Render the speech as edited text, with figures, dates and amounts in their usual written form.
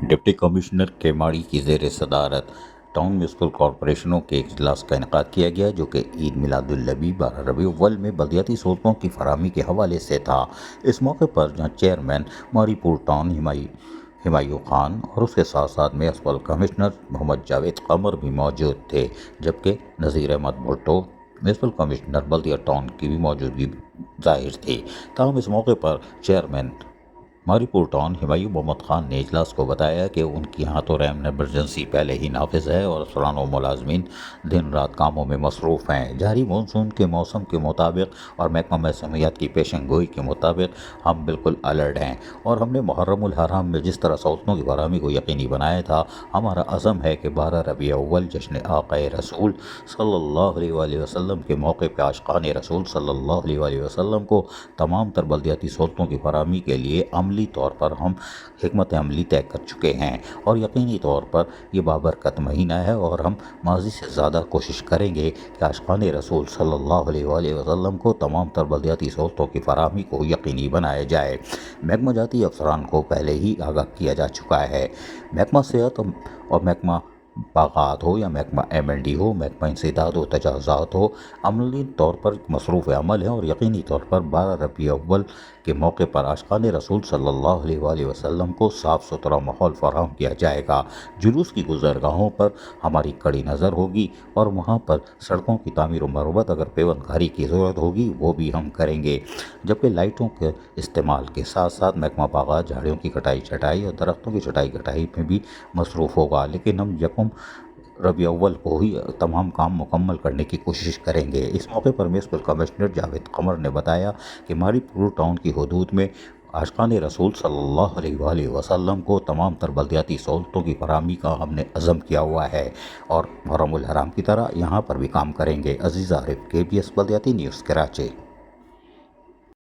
Deputy commissioner Keamari کی زیر صدارت ٹاؤن میونسپل کارپوریشنوں کے اجلاس کا انعقاد کیا گیا، جو کہ عید میلاد النبی 12 ربیع الاول میں بلدیاتی سہولتوں کی فراہمی کے حوالے سے تھا۔ اس موقع پر جہاں چیئرمین ماری پور ٹاؤن ہمایوں خان اور اس کے ساتھ ساتھ میونسپل کمشنر محمد جاوید قمر بھی موجود تھے، جبکہ نذیر احمد بھٹو میونسپل کمشنر بلدیہ ٹاؤن کی بھی موجودگی ظاہر تھی۔ تاہم اس موقع پر چیئرمین ماری پور ٹاؤن ہمایوں محمد خان نے اجلاس کو بتایا کہ ان کی یہاں تو ریم ایمرجنسی پہلے ہی نافذ ہے اور افسران و ملازمین دن رات کاموں میں مصروف ہیں۔ جاری مونسون کے موسم کے مطابق اور محکمہ موسمیات کی پیشن گوئی کے مطابق ہم بالکل الرٹ ہیں، اور ہم نے محرم الحرام میں جس طرح سہولتوں کی فراہمی کو یقینی بنایا تھا، ہمارا عزم ہے کہ 12 ربیع الاول جشن آقا رسول صلی اللہ علیہ وآلہ وسلم کے موقع پہ عاشقان رسول صلی اللہ علیہ وآلہ وسلم کو تمام تر بلدیاتی سہولتوں کی فراہمی کے لیے عملی طور پر ہم حکمت عملی طے کر چکے ہیں، اور یقینی طور پر یہ بابرکت مہینہ ہے، اور ہم ماضی سے زیادہ کوشش کریں گے کہ عاشقان رسول صلی اللہ علیہ وآلہ وسلم کو تمام تر بلدیاتی سہولتوں کی فراہمی کو یقینی بنایا جائے۔ محکمہ جاتی افسران کو پہلے ہی آگاہ کیا جا چکا ہے۔ محکمہ صحت اور محکمہ باغات ہو یا محکمہ M&D ہو، محکمہ انسداد و تجاوزات ہو، عملی طور پر مصروف عمل ہیں، اور یقینی طور پر 12 ربیع الاول کے موقع پر عاشقان رسول صلی اللہ علیہ وآلہ وسلم کو صاف ستھرا ماحول فراہم کیا جائے گا۔ جلوس کی گزرگاہوں پر ہماری کڑی نظر ہوگی، اور وہاں پر سڑکوں کی تعمیر و مرمت، اگر پیوند کاری کی ضرورت ہوگی وہ بھی ہم کریں گے، جبکہ لائٹوں کے استعمال کے ساتھ ساتھ محکمہ باغات جھاڑیوں کی کٹائی چھٹائی اور درختوں کی چھٹائی میں بھی مصروف ہوگا، لیکن ہم یکم ربیع الاول کو ہی تمام کام مکمل کرنے کی کوشش کریں گے۔ اس موقع پر میونسپل کمشنر جاوید قمر نے بتایا کہ ماری پور ٹاؤن کی حدود میں عاشقان رسول صلی اللہ علیہ وآلہ وسلم کو تمام تر بلدیاتی سہولتوں کی فراہمی کا ہم نے عزم کیا ہوا ہے، اور محرم الحرام کی طرح یہاں پر بھی کام کریں گے۔ عزیز عارف، KBS بلدیاتی نیوز، کراچی۔